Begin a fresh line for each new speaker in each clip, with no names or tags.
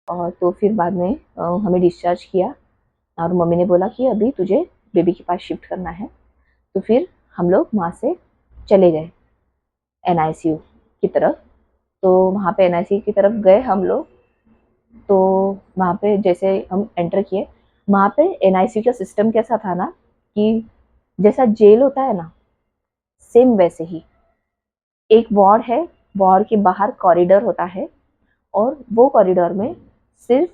और तो फिर बाद में हमें डिस्चार्ज किया और मम्मी ने बोला कि अभी तुझे बेबी के पास शिफ्ट करना है। तो फिर हम लोग वहाँ से चले गए एनआईसीयू की तरफ। तो वहाँ पे एनआईसीयू की तरफ गए हम लोग। तो वहाँ पे जैसे हम एंटर किए, वहाँ पे एनआईसीयू का सिस्टम कैसा था ना कि जैसा जेल होता है ना, सेम वैसे ही एक वार्ड है, वार्ड के बाहर कॉरिडोर होता है और वो कॉरिडोर में सिर्फ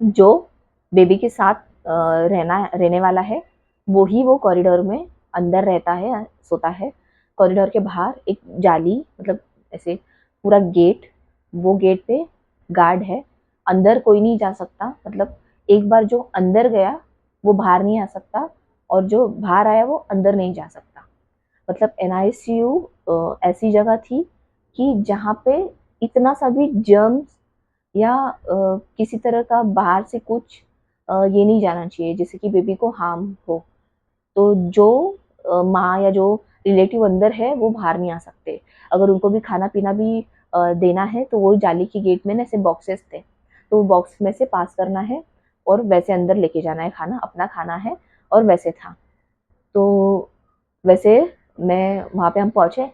जो बेबी के साथ रहने वाला है वो ही वो कॉरिडोर में अंदर रहता है, सोता है। कॉरिडोर के बाहर एक जाली, मतलब ऐसे पूरा गेट, वो गेट पे गार्ड है, अंदर कोई नहीं जा सकता। मतलब एक बार जो अंदर गया वो बाहर नहीं आ सकता और जो बाहर आया वो अंदर नहीं जा सकता। मतलब एनआईसीयू ऐसी जगह थी कि जहाँ पे इतना सा भी जर्म्स या किसी तरह का बाहर से कुछ ये नहीं जाना चाहिए जिससे कि बेबी को हार्म हो। तो जो माँ या जो रिलेटिव अंदर है वो बाहर नहीं आ सकते। अगर उनको भी खाना पीना भी देना है तो वो जाली की गेट में ना ऐसे बॉक्सेस थे, तो बॉक्स में से पास करना है और वैसे अंदर लेके जाना है खाना, अपना खाना है। और वैसे था। तो वैसे मैं वहाँ पे हम पहुँचे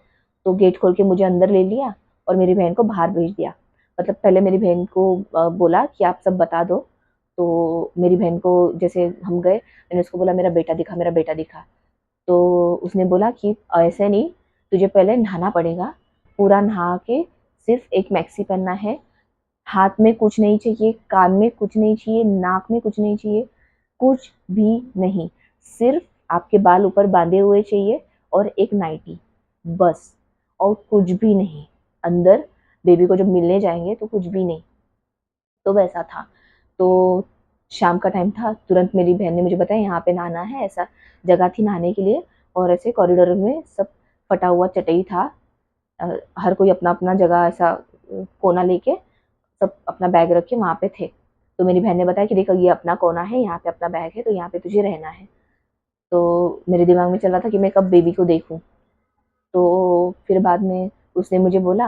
तो गेट खोल के मुझे अंदर ले लिया और मेरी बहन को बाहर भेज दिया। मतलब पहले मेरी बहन को बोला कि आप सब बता दो। तो मेरी बहन को जैसे हम गए, मैंने उसको बोला मेरा बेटा दिखा, मेरा बेटा दिखा। तो उसने बोला कि ऐसे नहीं, तुझे पहले नहाना पड़ेगा, पूरा नहा के सिर्फ एक मैक्सी पहनना है, हाथ में कुछ नहीं चाहिए, कान में कुछ नहीं चाहिए, नाक में कुछ नहीं चाहिए, कुछ भी नहीं। सिर्फ आपके बाल ऊपर बांधे हुए चाहिए और एक नाइटी, बस। और कुछ भी नहीं अंदर। बेबी को जब मिलने जाएंगे तो कुछ भी नहीं। तो वैसा था। तो शाम का टाइम था, तुरंत मेरी बहन ने मुझे बताया यहाँ पे नहाना है, ऐसा जगह थी नहाने के लिए। और ऐसे कॉरिडोर में सब फटा हुआ चटाई था। हर कोई अपना अपना जगह ऐसा कोना लेके सब अपना बैग रख के वहाँ पे थे। तो मेरी बहन ने बताया कि देखो ये अपना कोना है, यहाँ पे अपना बैग है, तो यहाँ पे तुझे रहना है। तो मेरे दिमाग में चल रहा था कि मैं कब बेबी को देखूं। तो फिर बाद में उसने मुझे बोला,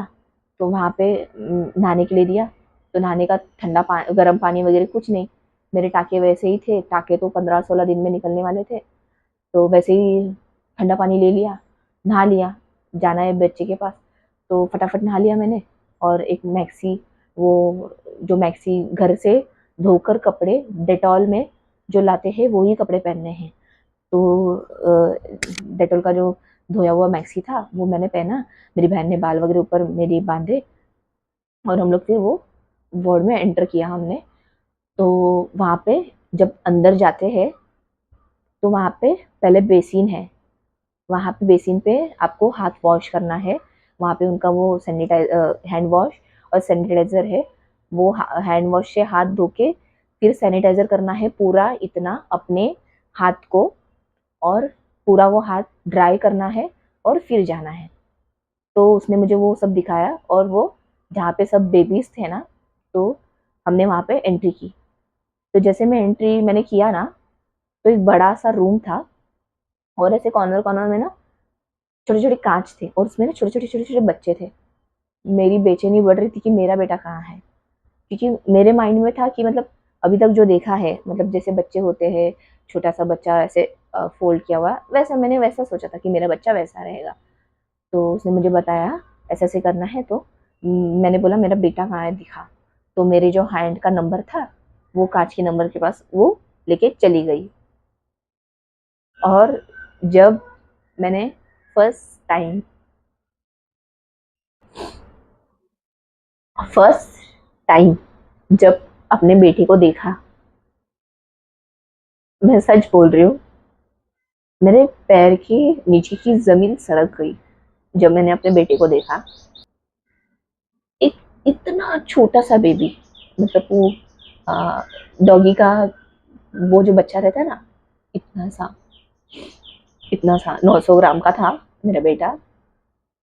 तो वहाँ पे नहाने के लिए दिया। तो नहाने का ठंडा पानी गर्म पानी वगैरह कुछ नहीं, मेरे टाके वैसे ही थे, टाके तो 15-16 दिन में निकलने वाले थे। तो वैसे ही ठंडा पानी ले लिया, नहा लिया, जाना है बच्चे के पास। तो फटाफट नहा लिया मैंने। और एक मैक्सी, वो जो मैक्सी घर से धोकर कपड़े डेटॉल में जो लाते हैं वो ही कपड़े पहनने हैं। तो डेटॉल का जो धोया हुआ मैक्सी था वो मैंने पहना। मेरी बहन ने बाल वगैरह ऊपर मेरी बांधे और हम लोग फिर वो वार्ड में एंटर किया हमने। तो वहाँ पे जब अंदर जाते हैं तो वहाँ पे पहले बेसिन है, वहाँ पे बेसिन पे आपको हाथ वॉश करना है। वहाँ पे उनका वो हैंड वॉश और सैनिटाइजर है। वो हैंड वॉश से हाथ धो के फिर सैनिटाइजर करना है पूरा इतना अपने हाथ को, और पूरा वो हाथ ड्राई करना है और फिर जाना है। तो उसने मुझे वो सब दिखाया और वो जहाँ पे सब बेबीज थे ना, तो हमने वहाँ पे एंट्री की। तो जैसे मैंने किया ना, तो एक बड़ा सा रूम था और ऐसे कॉर्नर कॉर्नर में ना छोटे छोटे कांच थे और उसमें ना छोटे छोटे बच्चे थे। मेरी बेचैनी बढ़ रही थी कि मेरा बेटा कहाँ है, क्योंकि मेरे माइंड में था कि मतलब अभी तक जो देखा है, मतलब जैसे बच्चे होते हैं, छोटा सा बच्चा ऐसे फोल्ड किया हुआ, वैसा मैंने वैसा सोचा था कि मेरा बच्चा वैसा रहेगा। तो उसने मुझे बताया ऐसे ऐसे करना है। तो मैंने बोला मेरा बेटा कहाँ है, दिखा। तो मेरे जो हैंड का नंबर था वो कांच के नंबर के पास वो लेके चली गई। और जब मैंने फर्स्ट टाइम फर्स्ट टाइम जब अपने बेटे को देखा, मैं सच बोल रही हूँ, मेरे पैर के नीचे की जमीन सड़क गई जब मैंने अपने बेटे को देखा। एक इतना छोटा सा बेबी, मतलब वो डॉगी का वो जो बच्चा रहता है ना, इतना सा, इतना सा 900 ग्राम का था मेरा बेटा,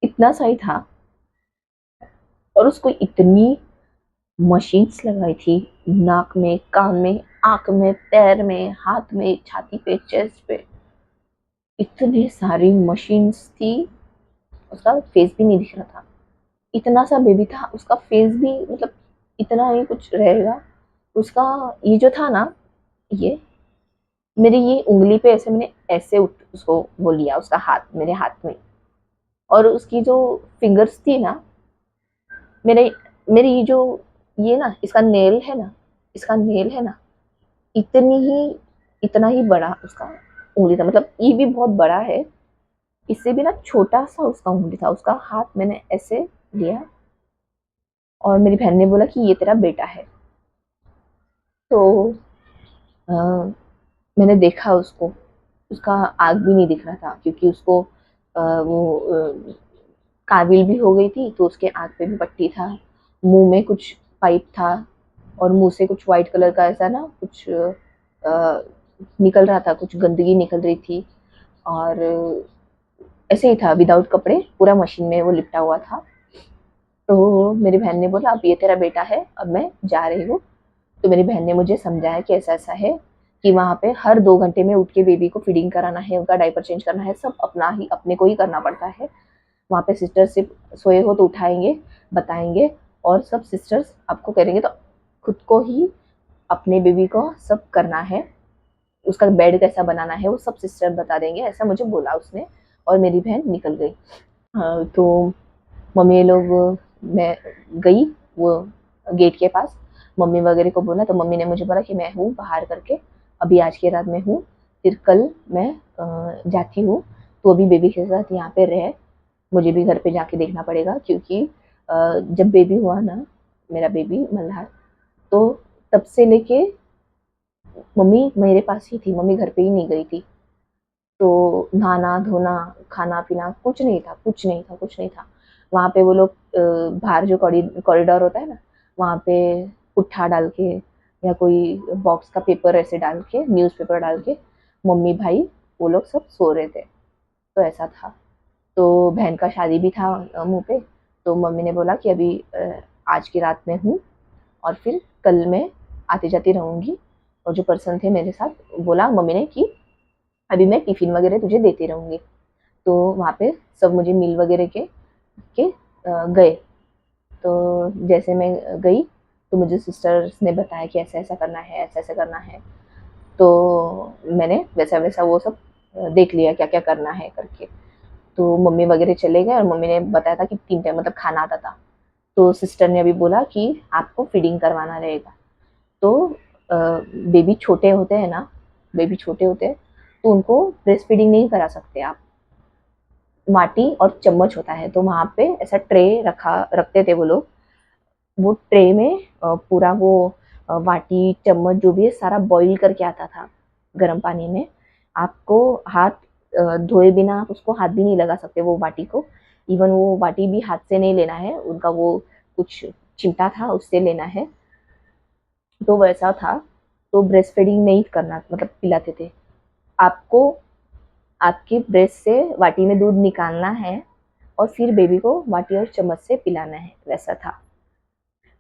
इतना सा ही था। और उसको इतनी मशीन्स लगाई थी, नाक में, कान में, आंख में, पैर में, हाथ में, छाती पे, चेस्ट पे, इतनी सारी मशीन्स थी। उसका फेस भी नहीं दिख रहा था, इतना सा बेबी था, उसका फेस भी मतलब इतना ही कुछ रहेगा उसका। ये जो था ना, ये मेरी ये उंगली पे ऐसे मैंने ऐसे उसको वो लिया, उसका हाथ मेरे हाथ में, और उसकी जो फिंगर्स थी ना, मेरे मेरी ये जो ये ना, इसका नेल है ना, इसका नेल है ना, इतनी ही इतना ही बड़ा उसका उंगली था। मतलब ये भी बहुत बड़ा है, इससे भी ना छोटा सा उसका उंगली था। उसका हाथ मैंने ऐसे लिया और मेरी बहन ने बोला कि ये तेरा बेटा है। तो अ, मैंने देखा उसको, उसका आग भी नहीं दिख रहा था, क्योंकि उसको वो काबिल भी हो गई थी, तो उसके आग पे भी पट्टी था, मुंह में कुछ पाइप था, और मुंह से कुछ व्हाइट कलर का ऐसा ना कुछ निकल रहा था, कुछ गंदगी निकल रही थी। और ऐसे ही था, विदाउट कपड़े, पूरा मशीन में वो लिपटा हुआ था। तो मेरी बहन ने बोला अब ये तेरा बेटा है, अब मैं जा रही हूँ। तो मेरी बहन ने मुझे समझाया कि ऐसा ऐसा है, कि वहाँ पे हर 2 घंटे में उठ के बेबी को फीडिंग कराना है, उनका डायपर चेंज करना है, सब अपना ही अपने को ही करना पड़ता है। वहाँ पे सिस्टर सिर्फ सोए हो तो उठाएंगे, बताएंगे, और सब सिस्टर्स आपको करेंगे। तो खुद को ही अपने बेबी को सब करना है, उसका बेड कैसा बनाना है वो सब सिस्टर बता देंगे, ऐसा मुझे बोला उसने। और मेरी बहन निकल गई। तो मम्मी लोग, मैं गई वो गेट के पास, मम्मी वगैरह को बोला, तो मम्मी ने मुझे बोला कि मैं हूँ बाहर करके, अभी आज की रात में हूँ, फिर कल मैं जाती हूँ। तो अभी बेबी के साथ यहाँ पे रह, मुझे भी घर पे जाके देखना पड़ेगा, क्योंकि जब बेबी हुआ ना, मेरा बेबी मल्हार, तो तब से लेके मम्मी मेरे पास ही थी, मम्मी घर पे ही नहीं गई थी। तो नहाना धोना, खाना पीना कुछ नहीं था, कुछ नहीं था, कुछ नहीं था। वहाँ पे वो लोग बाहर जो कॉरिडोर होता है ना, वहाँ पे पुट्ठा डाल के या कोई बॉक्स का पेपर ऐसे डाल के, न्यूज़पेपर डाल के, मम्मी भाई वो लोग सब सो रहे थे। तो ऐसा था। तो बहन का शादी भी था मुँह पे। तो मम्मी ने बोला कि अभी आज की रात में हूँ, और फिर कल मैं आती जाती रहूँगी। और जो पर्सन थे मेरे साथ, बोला मम्मी ने कि अभी मैं टिफिन वगैरह तुझे देती रहूँगी। तो वहाँ पे सब मुझे मील वगैरह के गए। तो जैसे मैं गई, तो मुझे सिस्टर्स ने बताया कि ऐसा ऐसा करना है, ऐसा ऐसा करना है। तो मैंने वैसा वैसा वो सब देख लिया, क्या क्या करना है करके। तो मम्मी वगैरह चले गए, और मम्मी ने बताया था कि 3 टाइम मतलब खाना आता था। तो सिस्टर ने अभी बोला कि आपको फीडिंग करवाना रहेगा। तो बेबी छोटे होते हैं ना, बेबी छोटे होते हैं, तो उनको ब्रेस्ट फीडिंग नहीं करा सकते आप। माटी और चम्मच होता है, तो वहाँ पे ऐसा ट्रे रखते थे वो लोग। वो ट्रे में पूरा वो वाटी चम्मच जो भी है सारा बॉईल करके आता था गर्म पानी में। आपको हाथ धोए बिना आप उसको हाथ भी नहीं लगा सकते वो वाटी को। इवन वो वाटी भी हाथ से नहीं लेना है, उनका वो कुछ चिमटा था उससे लेना है। तो वैसा था। तो ब्रेस्ट फीडिंग नहीं करना, मतलब पिलाते थे आपको। आपके ब्रेस्ट से वाटी में दूध निकालना है, और फिर बेबी को वाटी और चम्मच से पिलाना है, वैसा था।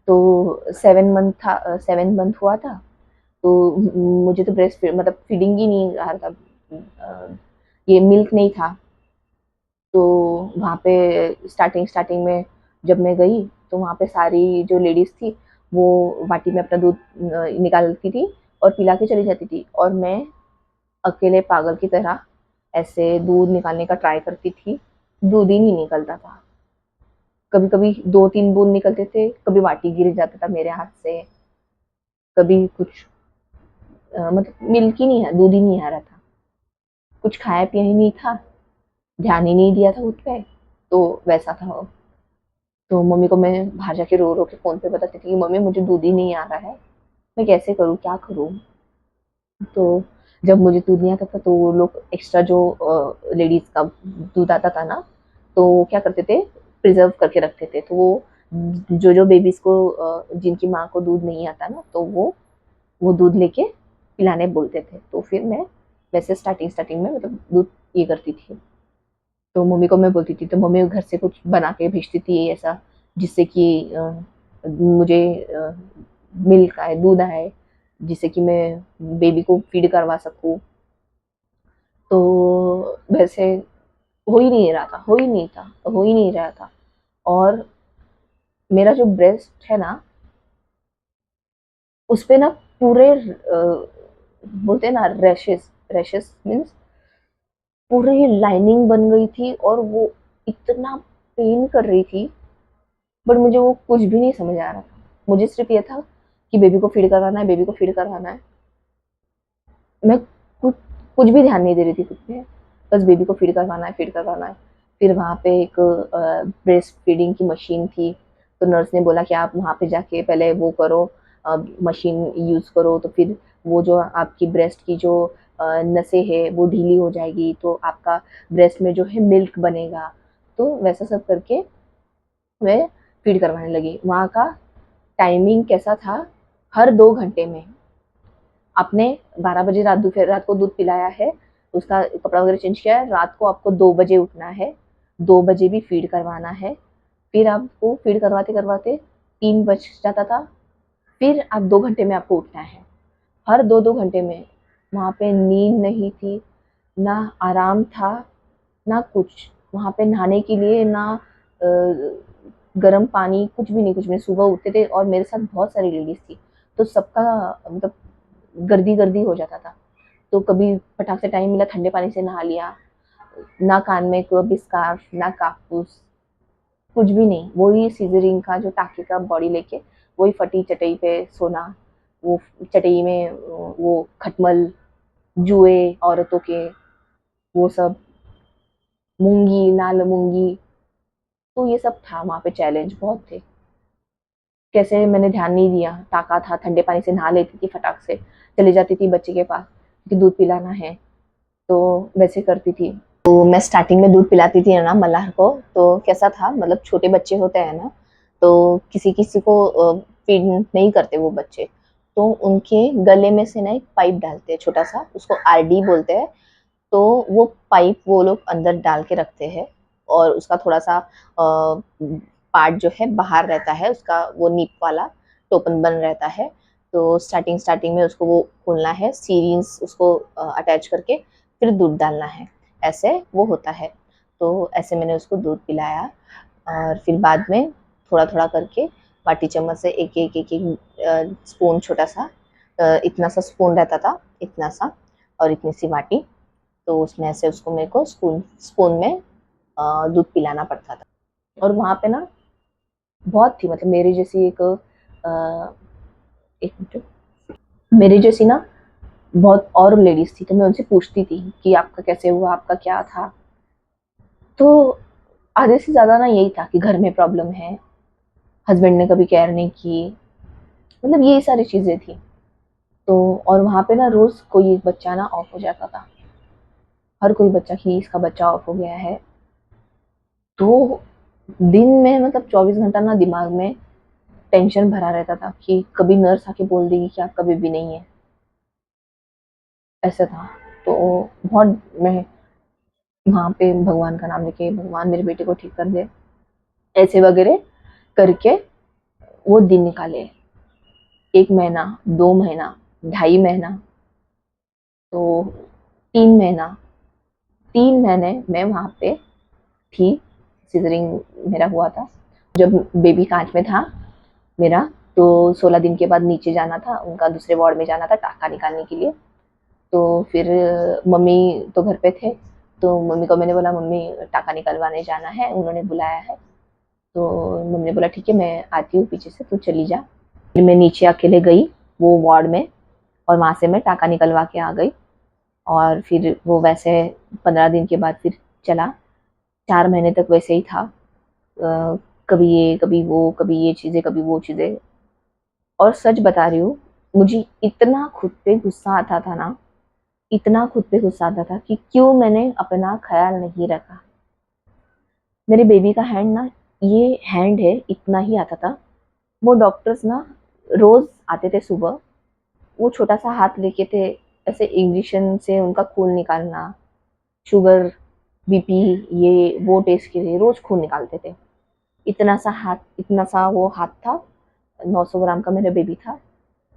तो 7 मंथ था, 7 मंथ हुआ था। तो मुझे तो ब्रेस्ट मतलब फीडिंग ही नहीं रहा था, ये मिल्क नहीं था। तो वहाँ पे स्टार्टिंग स्टार्टिंग में जब मैं गई, तो वहाँ पे सारी जो लेडीज थी वो वाटी में अपना दूध निकालती थी और पिला के चली जाती थी, और मैं अकेले पागल की तरह ऐसे दूध निकालने का ट्राई करती थी। दूध ही नहीं निकलता था। कभी कभी 2-3 बूंद निकलते थे, कभी वाटी गिर जाता था मेरे हाथ से, कभी कुछ मतलब मिल्क ही नहीं है, दूध ही नहीं आ रहा था। कुछ खाया पिया ही नहीं था, ध्यान ही नहीं दिया था खुद पे। तो वैसा था वो। तो मम्मी को मैं बाहर जाके रो रो के फोन पे बताती थी कि मम्मी मुझे दूध ही नहीं आ रहा है, मैं कैसे करूँ, क्या करूँ। तो जब मुझे दूध नहीं आता था, तो वो लोग एक्स्ट्रा जो लेडीज का दूध आता था ना, तो वो क्या करते थे, प्रिजर्व करके रखते थे। तो वो जो जो बेबीज को जिनकी माँ को दूध नहीं आता ना, तो वो दूध लेके पिलाने बोलते थे। तो फिर मैं वैसे स्टार्टिंग स्टार्टिंग में मतलब दूध ये करती थी। तो मम्मी को मैं बोलती थी, तो मम्मी घर से कुछ बना के भेजती थी ऐसा, जिससे कि मुझे मिल्क आए, दूध आए, जिससे कि मैं बेबी को फीड करवा सकूँ। तो वैसे हो ही नहीं रहा था, हो ही नहीं था, हो ही नहीं रहा था। और मेरा जो ब्रेस्ट है ना, उस पे ना पूरे बोलते हैं ना रैशेस, रैशेस मीन्स पूरी लाइनिंग बन गई थी और वो इतना पेन कर रही थी। बट मुझे वो कुछ भी नहीं समझ आ रहा था। मुझे सिर्फ ये था कि बेबी को फीड करवाना है, बेबी को फीड करवाना है। मैं कुछ कुछ भी ध्यान नहीं दे रही थी खुद पे, बस बेबी को फीड करवाना है, फीड करवाना है। फिर वहाँ पे एक ब्रेस्ट फीडिंग की मशीन थी, तो नर्स ने बोला कि आप वहाँ पे जाके पहले वो करो, मशीन यूज़ करो, तो फिर वो जो आपकी ब्रेस्ट की जो नसें है वो ढीली हो जाएगी, तो आपका ब्रेस्ट में जो है मिल्क बनेगा। तो वैसा सब करके मैं फीड करवाने लगी। वहाँ का टाइमिंग कैसा था, हर 2 घंटे में आपने 12 बजे रात को दूध पिलाया है, उसका कपड़ा वगैरह चेंज किया है, रात को आपको 2 बजे उठना है, 2 बजे भी फीड करवाना है। फिर आपको फीड करवाते करवाते 3 बज जाता था, फिर आप 2 घंटे में आपको उठना है। हर 2-2 घंटे में वहाँ पे नींद नहीं थी, ना आराम था, ना कुछ। वहाँ पे नहाने के लिए ना गर्म पानी, कुछ भी नहीं, कुछ भी नहीं। सुबह उठते थे और मेरे साथ बहुत सारी लेडीज थी, तो सबका मतलब गर्दी गर्दी हो जाता था। तो कभी फटाक से टाइम मिला, ठंडे पानी से नहा लिया, ना कान में कोई स्कार्फ, ना कापूस, कुछ भी नहीं। वही सीजरिंग का जो टाके का बॉडी लेके वही फटी चटाई पे सोना, वो चटाई में वो खटमल, जुए औरतों के, वो सब, मूंगी नाल मूंगी। तो ये सब था वहाँ पे, चैलेंज बहुत थे। कैसे मैंने ध्यान नहीं दिया, टाका था, ठंडे पानी से नहा लेती थी, फटाक से चली जाती थी बच्चे के पास कि दूध पिलाना है, तो वैसे करती थी। तो मैं स्टार्टिंग में दूध पिलाती थी ना मल्लाह को, तो कैसा था, मतलब छोटे बच्चे होते हैं ना, तो किसी किसी को फीड नहीं करते वो बच्चे, तो उनके गले में से ना एक पाइप डालते हैं छोटा सा, उसको आरडी बोलते हैं। तो वो पाइप वो लोग अंदर डाल के रखते हैं, और उसका थोड़ा सा पार्ट जो है बाहर रहता है, उसका वो नीप वाला टोपन बन रहता है। तो स्टार्टिंग स्टार्टिंग में उसको वो खोलना है, सीरीज उसको अटैच करके फिर दूध डालना है, ऐसे वो होता है। तो ऐसे मैंने उसको दूध पिलाया, और फिर बाद में थोड़ा थोड़ा करके बाटी चम्मच से एक एक एक एक स्पून, छोटा सा इतना सा स्पून रहता था, इतना सा, और इतनी सी बाटी, तो उसमें से उसको मेरे को स्पून स्पून में दूध पिलाना पड़ता था। और वहाँ पे ना बहुत थी, मतलब मेरी जैसी एक मिनट, मेरी जैसी ना बहुत और लेडीज थी, तो मैं उनसे पूछती थी कि आपका कैसे हुआ, आपका क्या था। तो आधे से ज्यादा ना यही था कि घर में प्रॉब्लम है, हस्बैंड ने कभी केयर नहीं की, मतलब यही सारी चीजें थी। तो और वहाँ पे ना रोज कोई एक बच्चा ना ऑफ हो जाता था, हर कोई बच्चा कि इसका बच्चा ऑफ हो गया है। तो दिन में मतलब 24 घंटा ना दिमाग में टेंशन भरा रहता था कि कभी नर्स आके बोल देगी कि आपका बेबी नहीं है, ऐसा था। तो बहुत मैं वहाँ पे भगवान का नाम लेके, भगवान मेरे बेटे को ठीक कर दे, ऐसे वगैरह करके वो दिन निकाले। 1 महीना, 2 महीना, 2.5 महीना, तो 3 महीना, 3 महीने मैं वहाँ पे थी। सीजरिंग मेरा हुआ था, जब बेबी कांच में था मेरा, तो 16 दिन के बाद नीचे जाना था, उनका दूसरे वार्ड में जाना था टाका निकालने के लिए। तो फिर मम्मी तो घर पे थे, तो मम्मी को मैंने बोला मम्मी टाका निकलवाने जाना है, उन्होंने बुलाया है। तो मम्मी ने बोला ठीक है मैं आती हूँ पीछे से, तू चली जा। फिर मैं नीचे अकेले गई वो वार्ड में, और वहाँ से मैं टाका निकलवा के आ गई। और फिर वो वैसे 15 दिन के बाद फिर चला, 4 महीने तक वैसे ही था। कभी ये कभी वो, कभी ये चीज़ें कभी वो चीज़ें। और सच बता रही हूँ, मुझे इतना खुद पे गुस्सा आता था ना, इतना खुद पे गुस्सा आता था कि क्यों मैंने अपना ख्याल नहीं रखा। मेरे बेबी का हैंड ना, ये हैंड है इतना ही आता था। वो डॉक्टर्स ना रोज आते थे सुबह, वो छोटा सा हाथ लेके थे, ऐसे इंजेक्शन से उनका खून निकालना, शुगर, बीपी, ये वो टेस्ट के लिए रोज खून निकालते थे। इतना सा हाथ, इतना सा वो हाथ था, 900 ग्राम का मेरा बेबी था,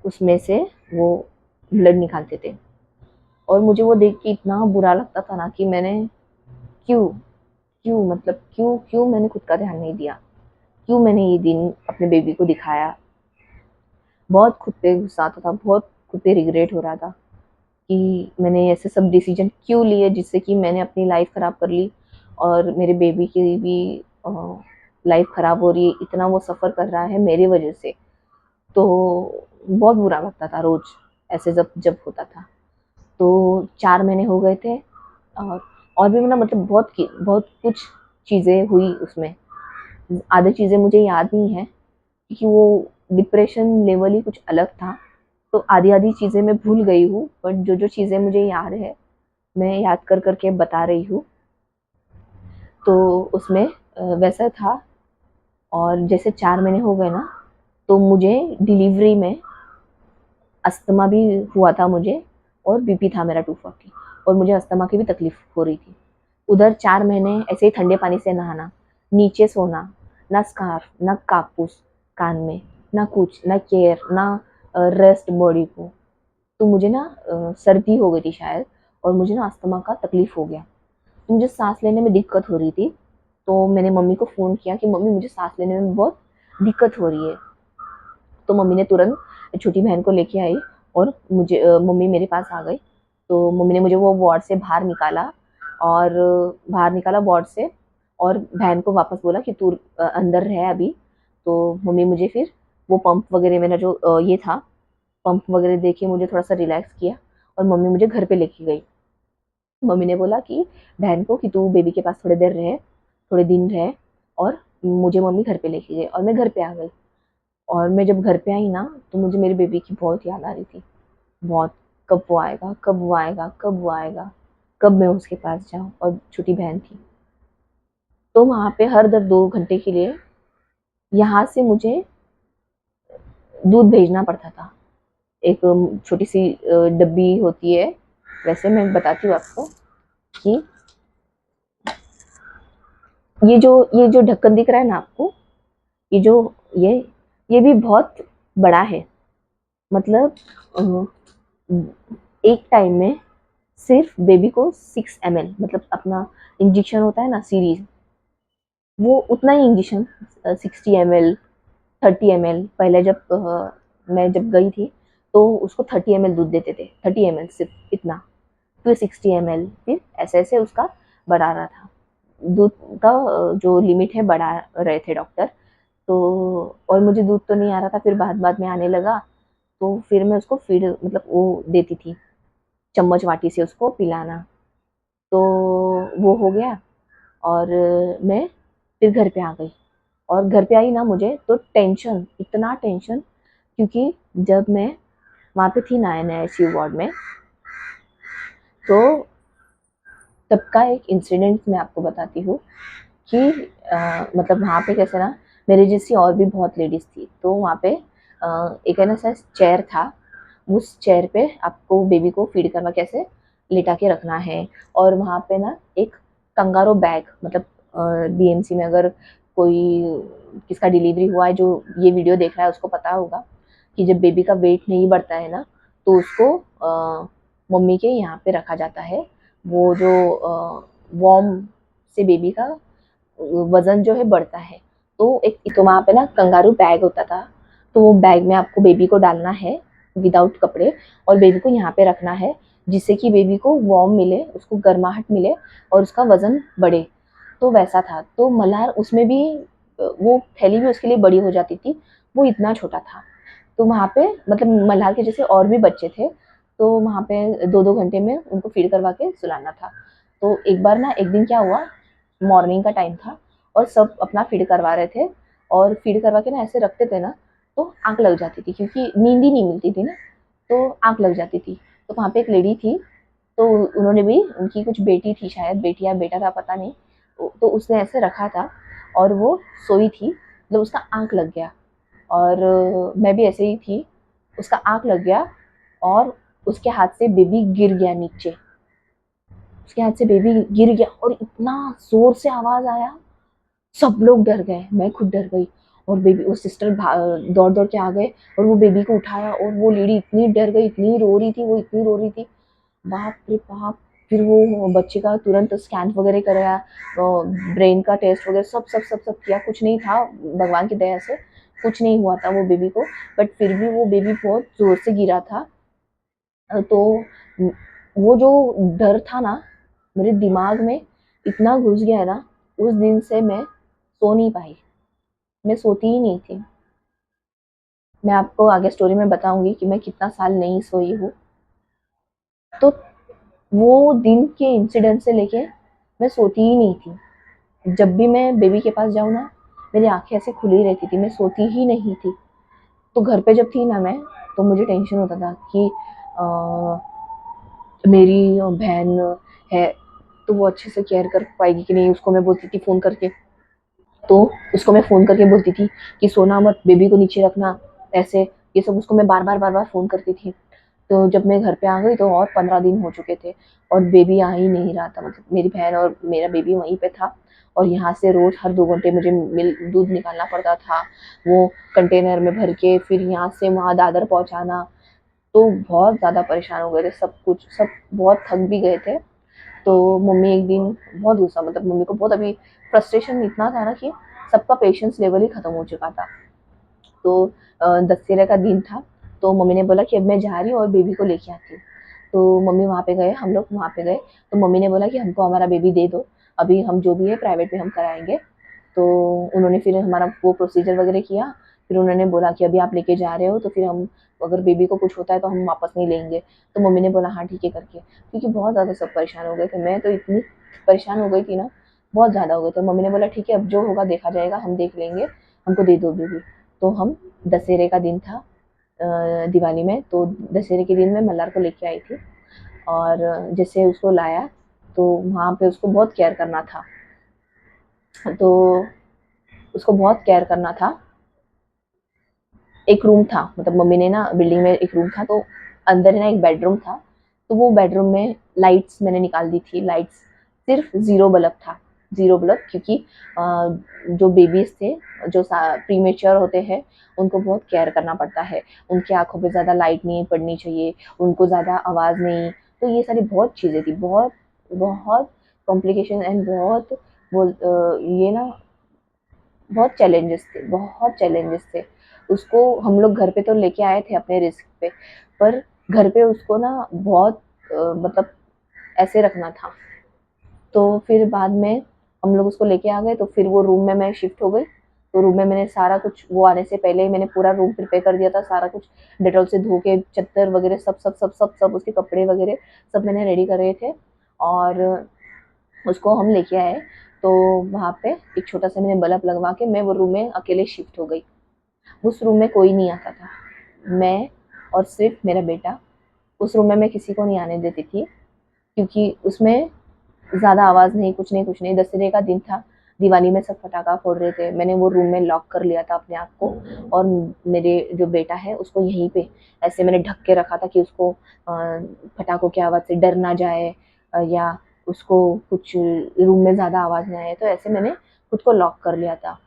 उसमें से वो ब्लड निकालते थे। और मुझे वो देख के इतना बुरा लगता था ना कि मैंने क्यों, क्यों मतलब क्यों क्यों मैंने खुद का ध्यान नहीं दिया, क्यों मैंने ये दिन अपने बेबी को दिखाया। बहुत खुद पे गुस्सा आता था, बहुत खुद पे रिग्रेट हो रहा था कि मैंने ऐसे सब डिसीजन क्यों लिए जिससे कि मैंने अपनी लाइफ ख़राब कर ली और मेरे बेबी की भी लाइफ ख़राब हो रही है, इतना वो सफ़र कर रहा है मेरी वजह से। तो बहुत बुरा लगता था रोज़ ऐसे जब जब होता था। तो 4 महीने हो गए थे और और भी मतलब बहुत कुछ चीज़ें हुई उसमें। आधी चीज़ें मुझे याद नहीं है क्योंकि वो डिप्रेशन लेवल ही कुछ अलग था। तो आधी-आधी चीज़ें मैं भूल गई हूँ, बट जो-जो चीज़ें मुझे याद है, मैं याद कर के बता रही हूँ। तो उसमें वैसा था और जैसे 4 महीने हो गए ना, तो मुझे डिलीवरी में अस्थमा भी हुआ था मुझे और बीपी था मेरा 240 और मुझे अस्थमा की भी तकलीफ़ हो रही थी। उधर 4 महीने ऐसे ही ठंडे पानी से नहाना, नीचे सोना, ना स्कार्फ, ना कापूस कान में, ना कुछ, ना केयर, ना रेस्ट बॉडी को। तो मुझे ना सर्दी हो गई थी शायद और मुझे ना अस्थमा का तकलीफ़ हो गया। तो मुझे साँस लेने में दिक्कत हो रही थी, तो मैंने मम्मी को फ़ोन किया कि मम्मी मुझे साँस लेने में बहुत दिक्कत हो रही है। तो मम्मी ने तुरंत छोटी बहन को लेके आई और मम्मी मेरे पास आ गई। तो मम्मी ने मुझे वो वार्ड से बाहर निकाला और बाहर निकाला वार्ड से और बहन को वापस बोला कि तू अंदर रह अभी। तो मम्मी मुझे फिर वो पंप वगैरह मेरा जो ये था, पंप वगैरह दे के मुझे थोड़ा-सा रिलैक्स किया और मम्मी मुझे घर पे लेके गई। मम्मी ने बोला कि बहन को कि तू बेबी के पास थोड़ी देर रह, थोड़े दिन रह और मुझे मम्मी घर पे लेके गई और मैं घर पे आ गई। और मैं जब घर पे आई ना, तो मुझे मेरे बेबी की बहुत याद आ रही थी, बहुत। कब वो आएगा, कब वो आएगा, कब वो आएगा, कब मैं उसके पास जाऊँ और छोटी बहन थी। तो वहाँ पे हर 2 घंटे के लिए यहाँ से मुझे दूध भेजना पड़ता था। एक छोटी-सी डब्बी होती है, वैसे मैं बताती हूँ आपको कि ये जो ढक्कन दिख रहा है ना आपको, ये जो ये ये भी बहुत बड़ा है। मतलब एक टाइम में सिर्फ बेबी को 6 ml मतलब अपना इंजेक्शन होता है ना सीरीज, वो उतना ही इंजेक्शन 60 ml 30 ml पहले मैं जब गई थी तो उसको 30 ml दूध देते थे, 30 ml सिर्फ इतना, फिर 60 ml, फिर ऐसे ऐसे उसका बढ़ा रहा था दूध का जो लिमिट है बढ़ा रहे थे डॉक्टर। तो और मुझे दूध तो नहीं आ रहा था, फिर बाद बाद में आने लगा। तो फिर मैं उसको फीड मतलब वो देती थी, चम्मच वाटी से उसको पिलाना। तो वो हो गया और मैं फिर घर पे आ गई और घर पे आई ना मुझे तो टेंशन, इतना टेंशन, क्योंकि जब मैं वहाँ पे थी ना एनआईसीयू वार्ड में, तो तब का एक इंसिडेंट मैं आपको बताती हूँ कि मतलब वहाँ पे कैसे ना मेरे जैसी और भी बहुत लेडीज़ थी। तो वहाँ पे एक है ना ऐसा चेयर था, उस चेयर पे आपको बेबी को फीड करवा कैसे लिटा के रखना है और वहाँ पे ना एक कंगारू बैग मतलब बीएमसी में अगर कोई किसका डिलीवरी हुआ है जो ये वीडियो देख रहा है उसको पता होगा कि जब बेबी का वेट नहीं बढ़ता है ना तो उसको मम्मी के यहाँ पे रखा जाता है। वो जो वॉर्म से बेबी का वज़न जो है बढ़ता है। तो वहाँ पे ना कंगारू बैग होता था, तो वो बैग में आपको बेबी को डालना है विदाउट कपड़े और बेबी को यहाँ पे रखना है, जिससे कि बेबी को वार्म मिले, उसको गर्माहट मिले और उसका वज़न बढ़े। तो वैसा था, तो मल्हार उसमें भी वो थैली भी उसके लिए बड़ी हो जाती थी, वो इतना छोटा था। तो वहाँ पे मतलब मल्हार के जैसे और भी बच्चे थे, तो वहाँ पे 2-2 घंटे में उनको फीड करवा के सुलाना था। तो एक बार ना एक दिन क्या हुआ, मॉर्निंग का टाइम था और सब अपना फीड करवा रहे थे और फीड करवा के ना ऐसे रखते थे ना, तो आँख लग जाती थी क्योंकि नींद ही नहीं मिलती थी ना, तो आँख लग जाती थी। तो वहाँ पे एक लेडी थी, तो उन्होंने भी उनकी कुछ बेटी थी शायद, बेटी या बेटा था पता नहीं, तो उसने ऐसे रखा था और वो सोई थी, मतलब उसका आँख लग गया और मैं भी ऐसे ही थी, उसका आँख लग गया और उसके हाथ से बेबी गिर गया नीचे, उसके हाथ से बेबी गिर गया और इतना ज़ोर से आवाज़ आया, सब लोग डर गए, मैं खुद डर गई और बेबी वो सिस्टर दौड़-दौड़ के आ गए और वो बेबी को उठाया और वो लेडी इतनी डर गई, इतनी रो रही थी, वो इतनी रो रही थी, बाप रे बाप! फिर वो बच्चे का तुरंत स्कैन वगैरह कराया, ब्रेन का टेस्ट वगैरह सब किया, कुछ नहीं था भगवान की दया से, कुछ नहीं हुआ था वो बेबी को, बट फिर भी वो बेबी बहुत ज़ोर से गिरा था। तो वो जो डर था ना, मेरे दिमाग में इतना घुस गया ना, उस दिन से मैं सो नहीं पाई, मैं सोती ही नहीं थी। मैं आपको आगे स्टोरी में बताऊंगी कि मैं कितना साल नहीं सोई हूँ। तो वो दिन के इंसिडेंट से लेके मैं सोती ही नहीं थी। जब भी मैं बेबी के पास जाऊँ ना, मेरी आंखें ऐसे खुली रहती थी, मैं सोती ही नहीं थी। तो घर पे जब थी ना मैं, तो मुझे टेंशन होता था कि मेरी बहन है तो वो अच्छे से केयर कर पाएगी कि नहीं। उसको मैं बोलती थी फ़ोन करके, तो उसको मैं फ़ोन करके बोलती थी कि सोना मत, बेबी को नीचे रखना, ऐसे ये सब उसको मैं बार-बार फ़ोन करती थी। तो जब मैं घर पे आ गई तो और 15 दिन हो चुके थे और बेबी आ ही नहीं रहा था। मतलब मेरी बहन और मेरा बेबी वहीं पे था और यहाँ से रोज़ हर 2 घंटे मुझे दूध निकालना पड़ता था, वो कंटेनर में भर के फिर यहाँ से वहाँ दादर पहुँचाना। तो बहुत ज़्यादा परेशान हो गए थे, सब बहुत थक भी गए थे। तो मम्मी एक दिन बहुत गुस्सा, मतलब मम्मी को बहुत अभी फ्रस्ट्रेशन इतना था ना कि सबका पेशेंस लेवल ही ख़त्म हो चुका था। तो दशहरे का दिन था, तो मम्मी ने बोला कि अब मैं जा रही हूँ और बेबी को लेके आती हूँ। तो मम्मी वहाँ पे गए, हम लोग वहाँ पे गए, तो मम्मी ने बोला कि हमको हमारा बेबी दे दो, अभी हम जो भी है प्राइवेट में हम कराएंगे। तो उन्होंने फिर हमारा वो प्रोसीजर वगैरह किया। फिर उन्होंने बोला कि अभी आप लेके जा रहे हो तो फिर हम, अगर बेबी को कुछ होता है तो हम वापस नहीं लेंगे। तो मम्मी ने बोला हाँ ठीक है करके, क्योंकि बहुत ज़्यादा सब परेशान हो गए थे। मैं तो इतनी परेशान हो गई थी ना, बहुत ज़्यादा हो गए थे। मम्मी ने बोला ठीक है अब जो होगा देखा जाएगा, हम देख लेंगे, हमको दे दो बेबी। तो हम, दशहरे का दिन था, दिवाली में, तो दशहरे के दिन मैं मल्हार को लेके आई थी और जैसे उसको लाया तो वहाँ पे उसको बहुत केयर करना था। तो उसको बहुत केयर करना था। एक रूम था, मतलब मम्मी ने ना, बिल्डिंग में एक रूम था, तो अंदर है ना एक बेडरूम था। तो वो बेडरूम में लाइट्स मैंने निकाल दी थी, लाइट्स सिर्फ ज़ीरो बल्ब था, ज़ीरो बल्ब, क्योंकि जो बेबीज़ थे, जो प्रीमेच्योर होते हैं, उनको बहुत केयर करना पड़ता है। उनकी आँखों पे ज़्यादा लाइट नहीं पड़नी चाहिए, उनको ज़्यादा आवाज़ नहीं। तो ये सारी बहुत चीज़ें थी, बहुत बहुत कॉम्प्लिकेशन एंड बहुत ये ना बहुत चैलेंजेस थे, बहुत चैलेंजेस थे। उसको हम लोग घर पे तो लेके आए थे अपने रिस्क पे, पर घर पे उसको ना बहुत मतलब ऐसे रखना था। तो फिर बाद में हम लोग उसको लेके आ गए, तो फिर वो रूम में मैं शिफ्ट हो गई। तो रूम में मैंने सारा कुछ, वो आने से पहले ही मैंने पूरा रूम प्रिपेयर कर दिया था, सारा कुछ डेटॉल से धो के, चद्दर वगैरह सब उसके कपड़े वगैरह सब मैंने रेडी करे थे। और उसको हम लेके आए, तो वहाँ पे एक छोटा-सा मैंने बल्ब लगवा के मैं वो रूम में अकेले शिफ्ट हो गई। उस रूम में कोई नहीं आता था, मैं और सिर्फ़ मेरा बेटा। उस रूम में मैं किसी को नहीं आने देती थी, क्योंकि उसमें ज़्यादा आवाज़ नहीं, कुछ नहीं। दशहरे का दिन था, दिवाली में सब पटाखा फोड़ रहे थे। मैंने वो रूम में लॉक कर लिया था अपने आप को, और मेरे जो बेटा है उसको यहीं पे ऐसे मैंने ढक के रखा था कि उसको पटाखों की आवाज़ से डर ना जाए, या उसको कुछ रूम में ज़्यादा आवाज़ ना आए। तो ऐसे मैंने खुद को लॉक कर लिया था।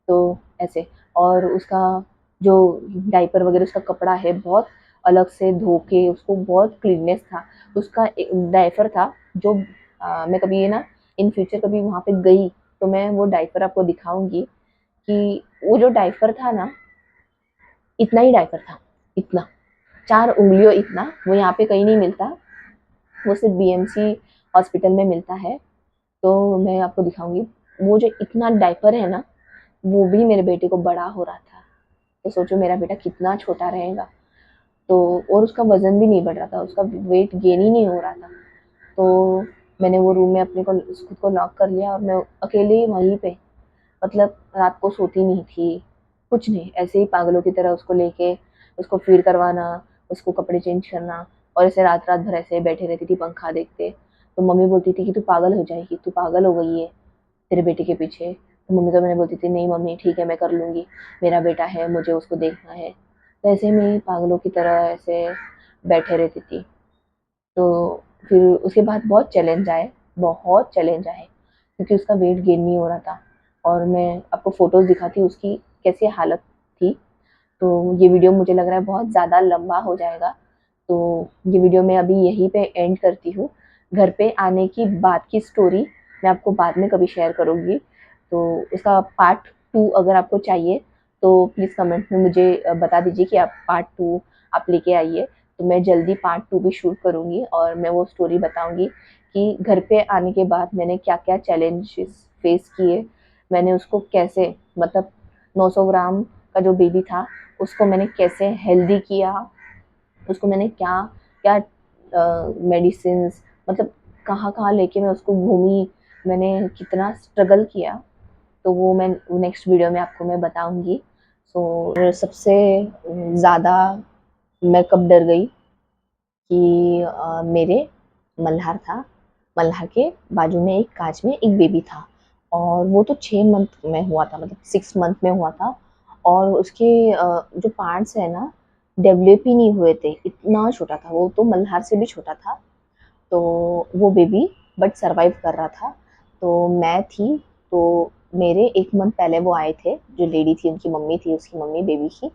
तो ऐसे, और उसका जो डायपर वगैरह उसका कपड़ा है बहुत अलग से धो के, उसको बहुत क्लीननेस था। उसका एक डायपर था जो मैं कभी ये ना इन फ्यूचर कभी वहाँ पे गई तो मैं वो डायपर आपको दिखाऊँगी, कि वो जो डायपर था ना, इतना ही डायपर था, इतना, 4 उँगलियों इतना, वो यहाँ पे कहीं नहीं मिलता, वो सिर्फ़ बीएमसी हॉस्पिटल में मिलता है। तो मैं आपको दिखाऊँगी, वो जो इतना डायपर है ना, वो भी मेरे बेटे को बड़ा हो रहा था। तो सोचो मेरा बेटा कितना छोटा रहेगा। तो और उसका वज़न भी नहीं बढ़ रहा था, उसका वेट गेन ही नहीं हो रहा था। तो मैंने वो रूम में अपने को खुद को लॉक कर लिया और मैं अकेले वहीं पे, मतलब रात को सोती नहीं थी, कुछ नहीं, ऐसे ही पागलों की तरह उसको लेके, उसको फ़ीड करवाना, उसको कपड़े चेंज करना, और ऐसे रात-रात भर ऐसे ही बैठी रहती थी पंखा देखते। तो मम्मी बोलती थी कि तू पागल हो जाएगी, तू पागल हो गई है तेरे बेटे के पीछे। तो मम्मी को मैंने बोलती थी नहीं मम्मी ठीक है मैं कर लूँगी, मेरा बेटा है, मुझे उसको देखना है। तो ऐसे में पागलों की तरह ऐसे बैठे रहती थी। तो फिर उसके बाद बहुत चैलेंज आए, क्योंकि उसका वेट गेन नहीं हो रहा था। और मैं आपको फ़ोटोज़ दिखाती हूँ उसकी कैसी हालत थी। तो ये वीडियो मुझे लग रहा है बहुत ज़्यादा लंबा हो जाएगा, तो ये वीडियो मैं अभी यहीं पे एंड करती हूँ। घर पे आने की बाद की स्टोरी मैं आपको बाद में कभी शेयर करूँगी। तो उसका पार्ट 2 अगर आपको चाहिए तो प्लीज़ कमेंट में मुझे बता दीजिए कि आप पार्ट 2 आप लेके आइए, तो मैं जल्दी पार्ट 2 भी शूट करूँगी और मैं वो स्टोरी बताऊँगी कि घर पे आने के बाद मैंने क्या-क्या चैलेंजेस फेस किए, मैंने उसको कैसे मतलब 900 ग्राम का जो बेबी था, उसको मैंने कैसे हेल्दी किया, उसको मैंने क्या-क्या मेडिसिन्स मतलब कहाँ-कहाँ लेके मैं उसको घूमी, मैंने कितना स्ट्रगल किया, तो वो मैं नेक्स्ट वीडियो में आपको मैं बताऊँगी। सो सबसे ज़्यादा मैं कब डर गई कि मेरे मल्हार था, मल्हार के बाजू में एक काँच में एक बेबी था और वो तो 6 मंथ में हुआ था मतलब 6 मंथ में हुआ था और उसके जो पार्ट्स हैं ना डेवलप ही नहीं हुए थे, इतना छोटा था वो तो मल्हार से भी छोटा था। तो वो बेबी बट सर्वाइव कर रहा था। तो मैं थी, तो मेरे 1 मंथ पहले वो आए थे, जो लेडी थी उनकी मम्मी थी, उसकी मम्मी बेबी की।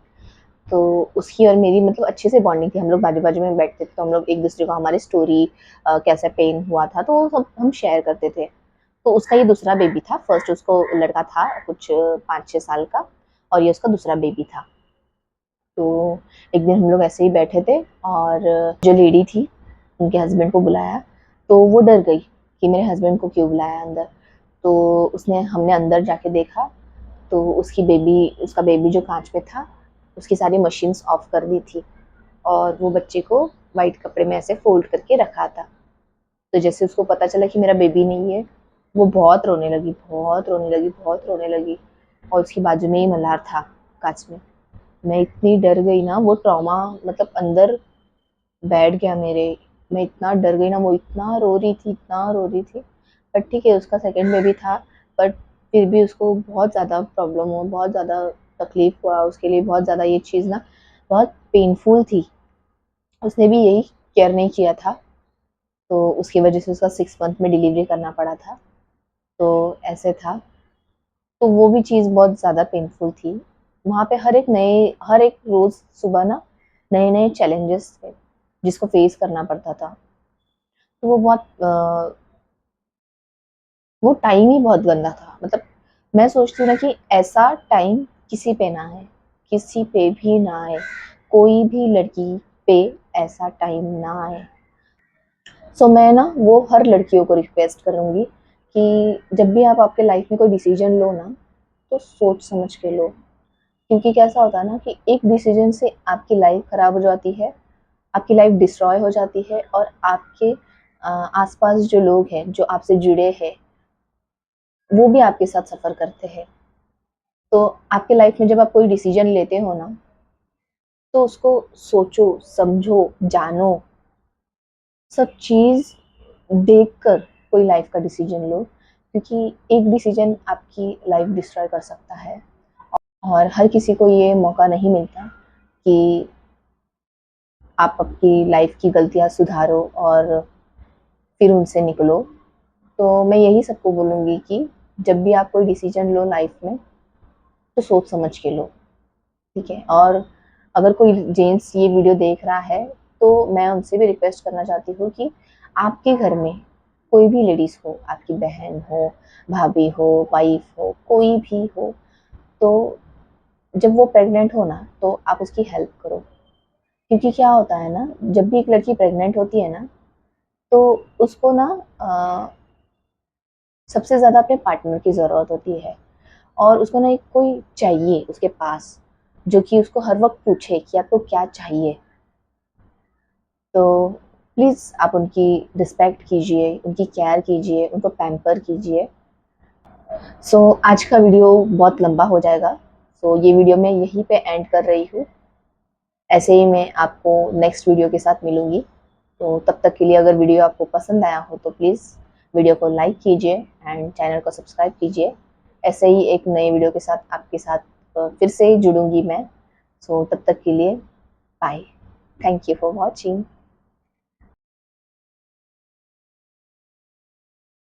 तो उसकी और मेरी मतलब अच्छे से बॉन्डिंग थी, हम लोग बाजू-बाजू में बैठते थे, तो हम लोग एक-दूसरे को हमारी स्टोरी कैसा पेन हुआ था, तो सब हम शेयर करते थे। तो उसका ये दूसरा बेबी था, फर्स्ट उसको लड़का था कुछ 5-6 साल का और ये उसका दूसरा बेबी था। तो एक दिन हम लोग ऐसे ही बैठे थे और जो लेडी थी, उनके हस्बैंड को बुलाया, तो वो डर गई कि मेरे हस्बैंड को क्यों बुलाया अंदर। तो हमने अंदर जाके देखा, तो उसका बेबी जो काँच में था, उसकी सारी मशीन्स ऑफ कर दी थी और वो बच्चे को व्हाइट कपड़े में ऐसे फ़ोल्ड करके रखा था। तो जैसे उसको पता चला कि मेरा बेबी नहीं है, वो बहुत रोने लगी, बहुत रोने लगी, बहुत रोने लगी और उसके बाजू में ही मल्हार था काँच में। मैं इतनी डर गई ना, वो ट्रॉमा मतलब अंदर बैठ गया मेरे। मैं इतना डर गई ना, वो इतना रो रही थी, इतना रो रही थी। बट ठीक है, उसका सेकंड बेबी था, बट फिर भी उसको बहुत ज़्यादा प्रॉब्लम हुआ, बहुत ज़्यादा तकलीफ़ हुआ, उसके लिए बहुत ज़्यादा ये चीज़ ना बहुत पेनफुल थी। उसने भी यही केयर नहीं किया था, तो उसकी वजह से उसका 6 मंथ में डिलीवरी करना पड़ा था। तो ऐसे था, तो वो भी चीज़ बहुत ज़्यादा पेनफुल थी। वहाँ पे हर एक रोज़ सुबह ना नए-नए चैलेंजेस थे, जिसको फेस करना पड़ता था। तो वो टाइम ही बहुत गंदा था। मतलब मैं सोचती हूँ ना कि ऐसा टाइम किसी पे ना आए, किसी पे भी ना आए, कोई भी लड़की पे ऐसा टाइम ना आए। सो मैं ना वो हर लड़कियों को रिक्वेस्ट करूँगी कि जब भी आप आपके लाइफ में कोई डिसीजन लो ना, तो सोच समझ के लो। क्योंकि कैसा होता है ना कि एक डिसीजन से आपकी लाइफ खराब हो जाती है, आपकी लाइफ डिस्ट्रॉय हो जाती है और आपके आस-पास जो लोग हैं, जो आपसे जुड़े हैं, वो भी आपके साथ सफ़र करते हैं। तो आपके लाइफ में जब आप कोई डिसीजन लेते हो ना, तो उसको सोचो, समझो, जानो, सब चीज़ देखकर कोई लाइफ का डिसीजन लो, क्योंकि एक डिसीजन आपकी लाइफ डिस्ट्रॉय कर सकता है और हर किसी को ये मौका नहीं मिलता कि आप आपकी लाइफ की गलतियाँ सुधारो और फिर उनसे निकलो। तो मैं यही सबको बोलूँगी कि जब भी आप कोई डिसीजन लो लाइफ में, तो सोच समझ के लो, ठीक है? और अगर कोई जेंट्स ये वीडियो देख रहा है, तो मैं उनसे भी रिक्वेस्ट करना चाहती हूँ कि आपके घर में कोई भी लेडीज़ हो, आपकी बहन हो, भाभी हो, वाइफ़ हो, कोई भी हो, तो जब वो प्रेग्नेंट हो ना, तो आप उसकी हेल्प करो। क्योंकि क्या होता है ना, जब भी एक लड़की प्रेग्नेंट होती है ना, तो उसको ना अ, सबसे ज़्यादा अपने पार्टनर की ज़रूरत होती है और उसको ना एक कोई चाहिए उसके पास, जो कि उसको हर वक़्त पूछे कि आपको क्या चाहिए? तो प्लीज़ आप उनकी रिस्पेक्ट कीजिए, उनकी केयर कीजिए, उनको पैम्पर कीजिए। सो आज का वीडियो बहुत लंबा हो जाएगा, सो ये वीडियो मैं यहीं पे एंड कर रही हूँ। ऐसे ही मैं आपको नेक्स्ट वीडियो के साथ मिलूँगी। तो तब तक के लिए अगर वीडियो आपको पसंद आया हो तो प्लीज़ वीडियो को लाइक कीजिए एंड चैनल को सब्सक्राइब कीजिए। ऐसे ही एक नए वीडियो के साथ आपके साथ फिर से जुड़ूँगी मैं। सो तब तक के लिए bye. Thank you for watching.